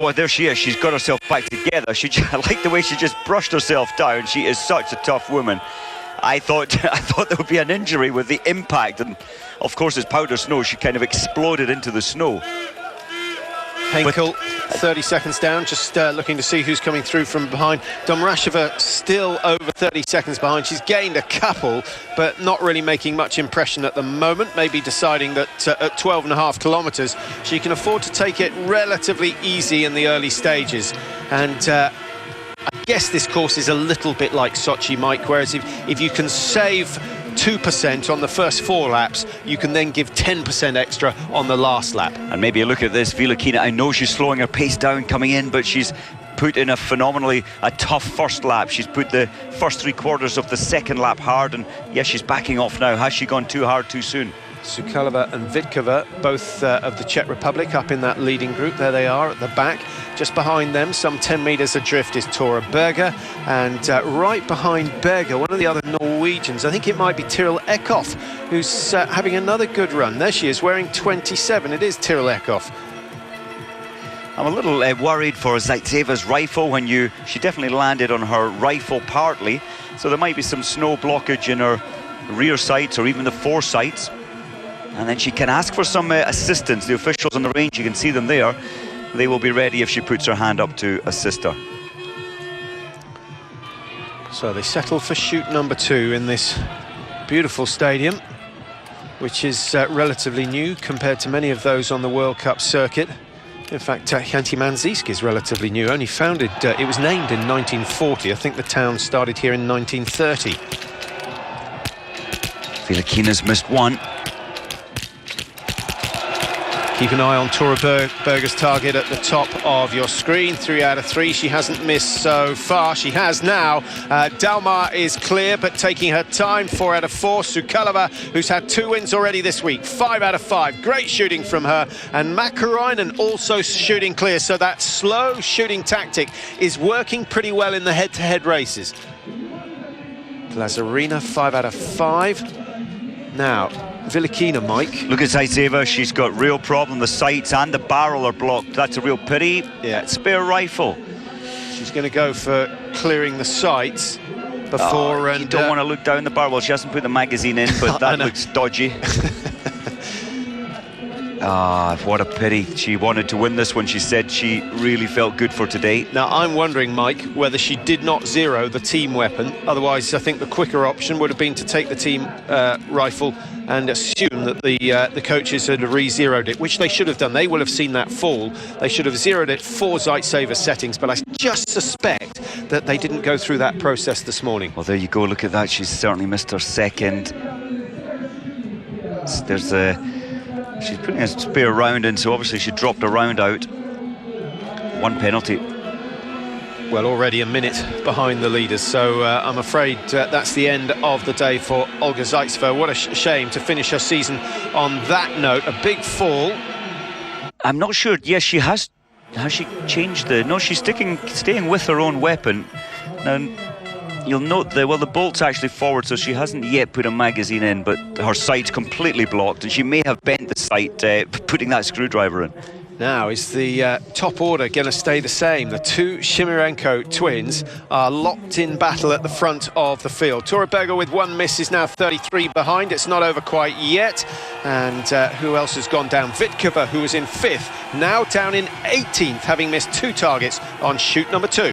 Well, there she is. She's got herself back together. I like the way she just brushed herself down. She is such a tough woman. I thought there would be an injury with the impact, and of course it's powder snow. She kind of exploded into the snow. Henkel, 30 seconds down, just looking to see who's coming through from behind. Domracheva still over 30 seconds behind. She's gained a couple, but not really making much impression at the moment. Maybe deciding that at 12.5 kilometres, she can afford to take it relatively easy in the early stages. And I guess this course is a little bit like Sochi, Mike, whereas if you can save 2% on the first 4 laps, you can then give 10% extra on the last lap. And maybe a look at this, Vilakina. I know she's slowing her pace down coming in, but she's put in a tough first lap. She's put the first 3/4 of the second lap hard, and yes, she's backing off now. Has she gone too hard too soon? Sukalova and Vitkova, both of the Czech Republic, up in that leading group. There they are at the back. Just behind them, some 10 metres adrift, is Tora Berger. And right behind Berger, one of the other Norwegians, I think it might be Tyrrell Eckhoff, who's having another good run. There she is, wearing 27. It is Tyrrell Eckhoff. I'm a little worried for Zaitseva's rifle. She definitely landed on her rifle partly, so there might be some snow blockage in her rear sights or even the fore sights. And then she can ask for some assistance. The officials on the range, you can see them there. They will be ready if she puts her hand up to assist her. So they settle for chute number 2 in this beautiful stadium, which is relatively new compared to many of those on the World Cup circuit. In fact, Khanty-Mansijsk is relatively new, only founded, it was named in 1940. I think the town started here in 1930. Vilakina's missed one. Keep an eye on Tora Berger's target at the top of your screen. 3 out of 3. She hasn't missed so far. She has now. Dalmar is clear, but taking her time. 4 out of 4. Sukalova, who's had 2 wins already this week. 5 out of 5. Great shooting from her. And Makarainen also shooting clear. So that slow shooting tactic is working pretty well in the head-to-head races. Glazarina, 5 out of 5. Now, Vilakina, Mike. Look at Zaitseva, she's got real problem. The sights and the barrel are blocked. That's a real pity. Yeah. Spare rifle. She's going to go for clearing the sights before. You don't want to look down the barrel. Well, she hasn't put the magazine in, but that looks dodgy. What a pity. She wanted to win this one. She said she really felt good for today. Now, I'm wondering, Mike, whether she did not zero the team weapon. Otherwise, I think the quicker option would have been to take the team rifle and assume that the coaches had re-zeroed it, which they should have done. They will have seen that fall. They should have zeroed it for Zaitseva settings, but I just suspect that they didn't go through that process this morning. Well, there you go. Look at that. She's certainly missed her second. There's she's putting a spare round in, so obviously she dropped a round out. 1 penalty. Well, already a minute behind the leaders, so I'm afraid that's the end of the day for Olga Zaitseva. What a shame to finish her season on that note. A big fall. I'm not sure. Yes, she has. Has she changed the... No, she's staying with her own weapon. Now, you'll note the bolt's actually forward, so she hasn't yet put a magazine in, but her sight's completely blocked, and she may have bent the sight putting that screwdriver in. Now, is the top order going to stay the same? The 2 Shimarenko twins are locked in battle at the front of the field. Tora Berger with 1 miss is now 33 behind. It's not over quite yet. And who else has gone down? Vitkova, who was in 5th, now down in 18th, having missed 2 targets on chute number 2.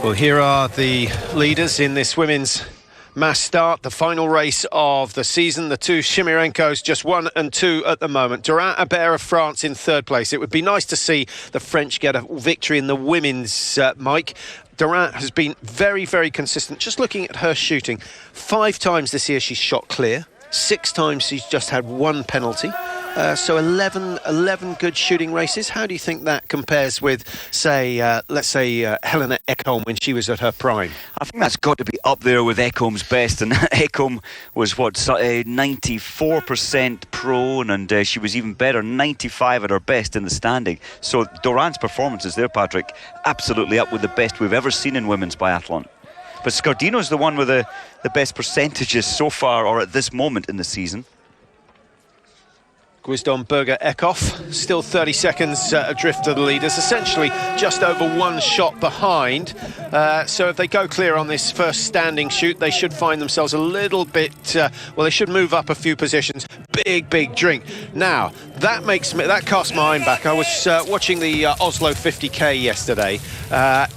Well, here are the leaders in this women's mass start, the final race of the season. The 2 Shimarenkos, just 1 and 2 at the moment. Durand-Abert of France in 3rd place. It would be nice to see the French get a victory in the women's, Mike. Durand has been very, very consistent. Just looking at her shooting, 5 times this year she's shot clear. 6 times she's just had 1 penalty. So 11 good shooting races. How do you think that compares with, say, let's say Helena Ekholm when she was at her prime? I think that's got to be up there with Ekholm's best, and Ekholm was 94% prone, and she was even better, 95 at her best in the standing. So Doran's performances there, Patrick, absolutely up with the best we've ever seen in women's biathlon. But Scardino's the one with the best percentages so far, or at this moment in the season. Gwisdom, Berger, Eckhoff, still 30 seconds adrift of the leaders, essentially just over one shot behind. So if they go clear on this first standing shoot, they should find themselves a little bit, well, they should move up a few positions. Big drink. Now, that casts my mind back. I was watching the Oslo 50k yesterday.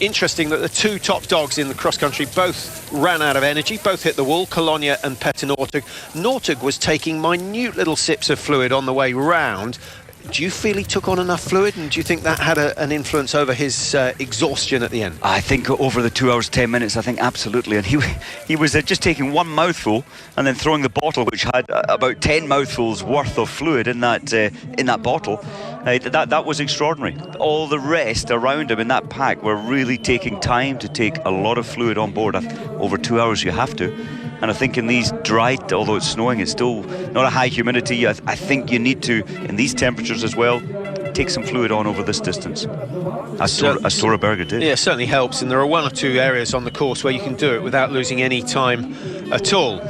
Interesting that the two top dogs in the cross-country both ran out of energy, both hit the wall, Colonia and Petter Northug. Northug was taking minute little sips of fluid on the way round. Do you feel he took on enough fluid, and do you think that had an influence over his exhaustion at the end? I think over the 2 hours 10 minutes, I think absolutely. And he was just taking one mouthful and then throwing the bottle, which had about 10 mouthfuls worth of fluid in that bottle. That was extraordinary. All the rest around him in that pack were really taking time to take a lot of fluid on board. Over 2 hours you have to. And I think in these dry, although it's snowing, it's still not a high humidity. I think you need to, in these temperatures as well, take some fluid on over this distance, as Tora Berger did. Yeah, it certainly helps, and there are one or two areas on the course where you can do it without losing any time at all.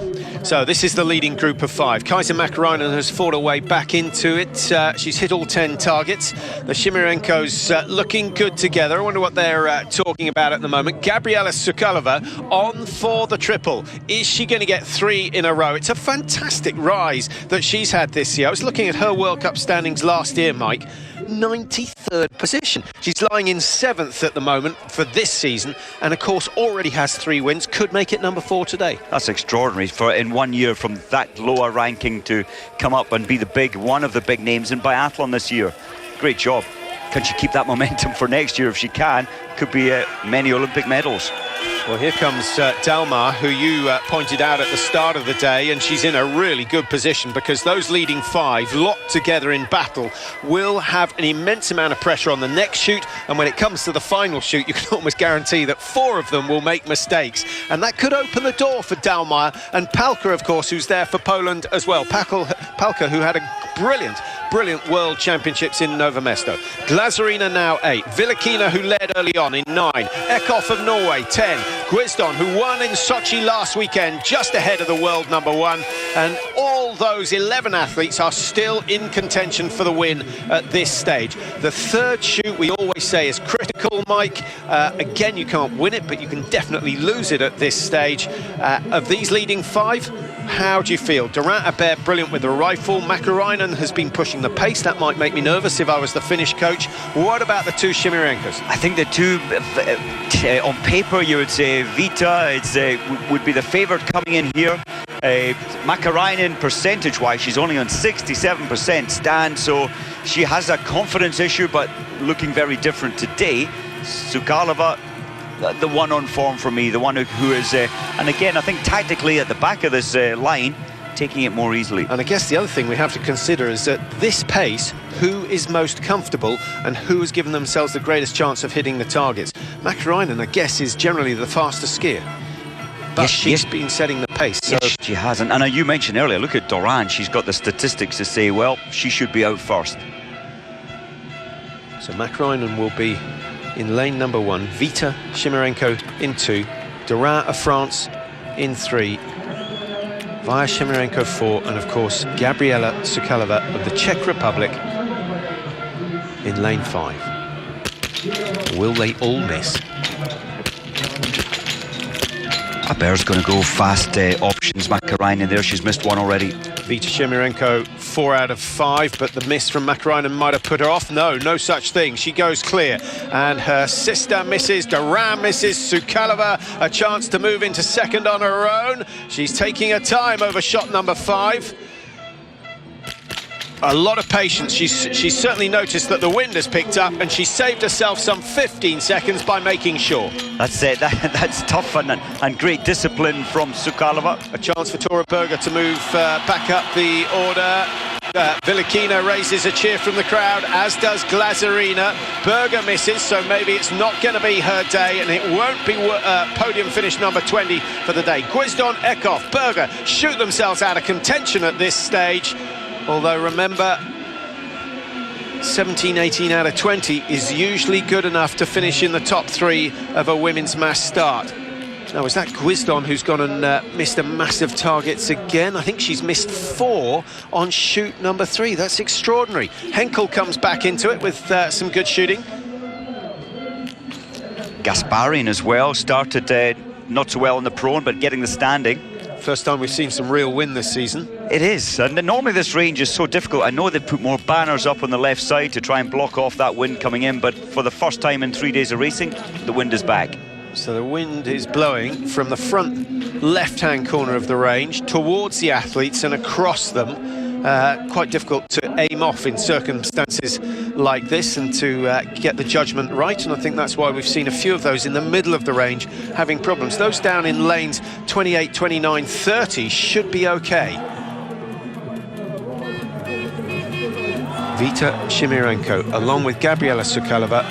So this is the leading group of five. Kaisa Makarainen has fought her way back into it. She's hit all 10 targets. The Shimarenkos looking good together. I wonder what they're talking about at the moment. Gabriela Sukalova on for the triple. Is she going to get 3 in a row? It's a fantastic rise that she's had this year. I was looking at her World Cup standings last year, Mike. 93rd position. She's lying in 7th at the moment for this season, and of course already has 3 wins. Could make it number 4 today. That's extraordinary for in 1 year from that lower ranking to come up and be one of the big names in biathlon this year. Great job. Can she keep that momentum for next year? If she can, could be many Olympic medals. Well, here comes Dalmar, who you pointed out at the start of the day, and she's in a really good position because those leading 5 locked together in battle will have an immense amount of pressure on the next shoot, and when it comes to the final shoot, you can almost guarantee that 4 of them will make mistakes, and that could open the door for Dalmar and Palka, of course, who's there for Poland as well. Palka, who had a brilliant World Championships in Novo Mesto. Glazarina now 8. Vilakina, who led early on, in 9. Eckhoff of Norway, 10. Gwisdom, who won in Sochi last weekend, just ahead of the world number 1. And all those 11 athletes are still in contention for the win at this stage. The third shoot, we always say, is critical, Mike. Again, you can't win it, but you can definitely lose it at this stage. Of these leading 5, how do you feel? Durant-Abert, brilliant with the rifle. Makarainen has been pushing the pace. That might make me nervous if I was the Finnish coach. What about the 2 Shimarenkos? I think the 2, on paper, you would say Vita would be the favourite coming in here. Makarainen, percentage-wise, she's only on 67% stand, so she has a confidence issue, but looking very different today. Sukalova, the one on form for me, the one who is, and again, I think tactically at the back of this line, taking it more easily. And I guess the other thing we have to consider is that this pace, who is most comfortable and who has given themselves the greatest chance of hitting the targets. Makarainen, I guess, is generally the fastest skier. But she's been setting the pace. So. Yes, she hasn't. And you mentioned earlier, look at Doran. She's got the statistics to say, well, she should be out first. So Makarainen will be in lane number 1. Vita Shimarenko in 2. Doran of France in 3. Via Shimarenko 4, and of course Gabriela Sukalova of the Czech Republic in lane 5. Will they all miss? Abert's going to go fast options. Makarainen there, she's missed one already. Vita Shimarenko 4 out of 5, but the miss from Makarainen might have put her off. No such thing. She goes clear, and her sister misses. Duran misses. Sukalova a chance to move into second on her own. She's taking her time over shot number 5. A lot of patience. She's certainly noticed that the wind has picked up, and she saved herself some 15 seconds by making sure. That's it. That's tough and great discipline from Sukalova. A chance for Tora Berger to move back up the order. Villikina raises a cheer from the crowd, as does Glazarina. Berger misses, so maybe it's not going to be her day, and it won't be podium finish number 20 for the day. Guisdon, Eckhoff, Berger shoot themselves out of contention at this stage. Although, remember, 17, 18 out of 20 is usually good enough to finish in the top 3 of a women's mass start. Now, is that Guisdon who's gone and missed a massive targets again? I think she's missed 4 on shoot number 3. That's extraordinary. Henkel comes back into it with some good shooting. Gasparin as well started not so well in the prone, but getting the standing. First time we've seen some real wind this season. It is, and normally this range is so difficult. I know they put more banners up on the left side to try and block off that wind coming in, but for the first time in 3 days of racing, the wind is back. So the wind is blowing from the front left-hand corner of the range towards the athletes and across them. Quite difficult to aim off in circumstances like this and to get the judgment right, and I think that's why we've seen a few of those in the middle of the range having problems. Those down in lanes 28, 29, 30 should be okay. Vita Shimirenko along with Gabriela Sukalova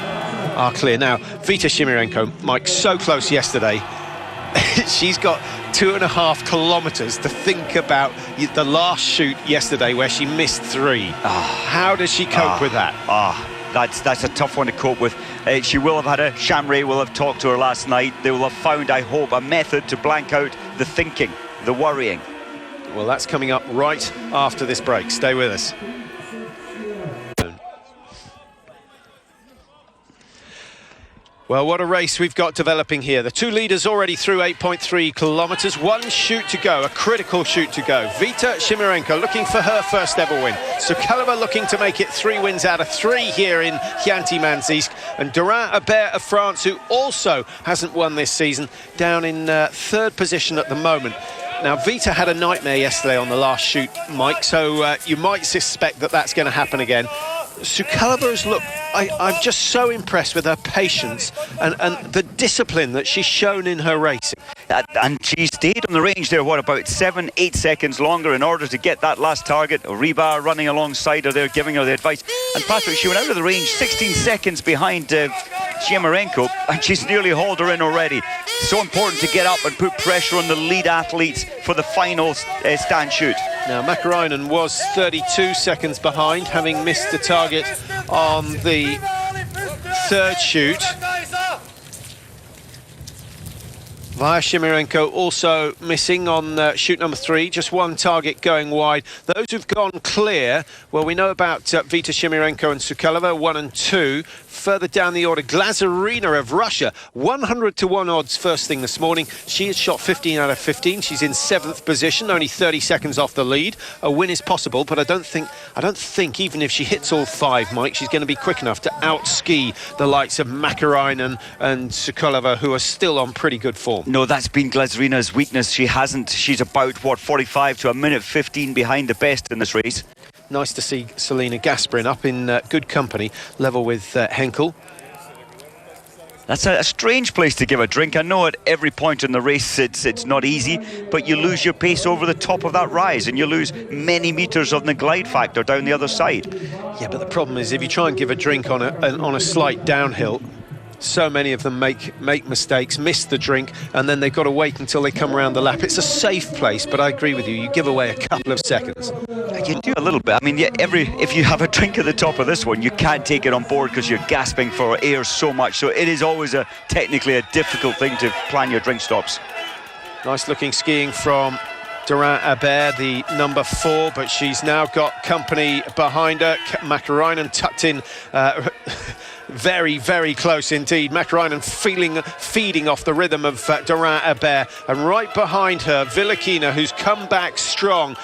are clear. Now, Vita Shimirenko, Mike, so close yesterday. She's got 2.5 kilometres to think about the last shoot yesterday where she missed 3. How does she cope with that? That's a tough one to cope with. She will have had Shamray will have talked to her last night. They will have found, I hope, a method to blank out the thinking, the worrying. Well, that's coming up right after this break. Stay with us. Well, what a race we've got developing here. The 2 leaders already through 8.3 kilometres. 1 shoot to go, a critical shoot to go. Vita Shimirenko looking for her first ever win. Sukalova looking to make it 3 wins out of 3 here in Khanty-Mansijsk. And Durand-Hebert of France, who also hasn't won this season, down in 3rd position at the moment. Now, Vita had a nightmare yesterday on the last shoot, Mike, so you might suspect that that's going to happen again. Sukalova's look, I'm just so impressed with her patience and the discipline that she's shown in her racing. And she stayed on the range there, what, about 7, 8 seconds longer in order to get that last target. Riba running alongside her there, giving her the advice. And Patrick, she went out of the range 16 seconds behind Shimirenko, and she's nearly hauled her in already. So important to get up and put pressure on the lead athletes for the final stand shoot. Now, Makarainen was 32 seconds behind, having missed the target on the 3rd shoot. Via Shimirenko also missing on shoot number 3, just 1 target going wide. Those who've gone clear, well, we know about Vita Shimirenko and Sukalova, 1 and 2. Further down the order, Glazarina of Russia, 100-1 odds first thing this morning. She has shot 15 out of 15. She's in 7th position, only 30 seconds off the lead. A win is possible, but I don't think even if she hits all 5, Mike, she's going to be quick enough to out-ski the likes of Makarainen and Sukalova, who are still on pretty good form. No, that's been Glazarina's weakness. She's about, what, 45 to a minute 15 behind the best in this race. Nice to see Selena Gasparin up in good company, level with Henkel. That's a strange place to give a drink. I know at every point in the race it's not easy, but you lose your pace over the top of that rise and you lose many metres on the glide factor down the other side. Yeah, but the problem is if you try and give a drink on a slight downhill, so many of them make mistakes, miss the drink, and then they've got to wait until they come around the lap. It's a safe place, but I agree with you. You give away a couple of seconds. You do a little bit. I mean, yeah, if you have a drink at the top of this one, you can't take it on board because you're gasping for air so much. So it is always technically a difficult thing to plan your drink stops. Nice looking skiing from Durand-Hebert, the number 4, but she's now got company behind her. Makarainen tucked in very, very close indeed. Makarainen feeding off the rhythm of Durand-Hebert, and right behind her, Villikina, who's come back strong.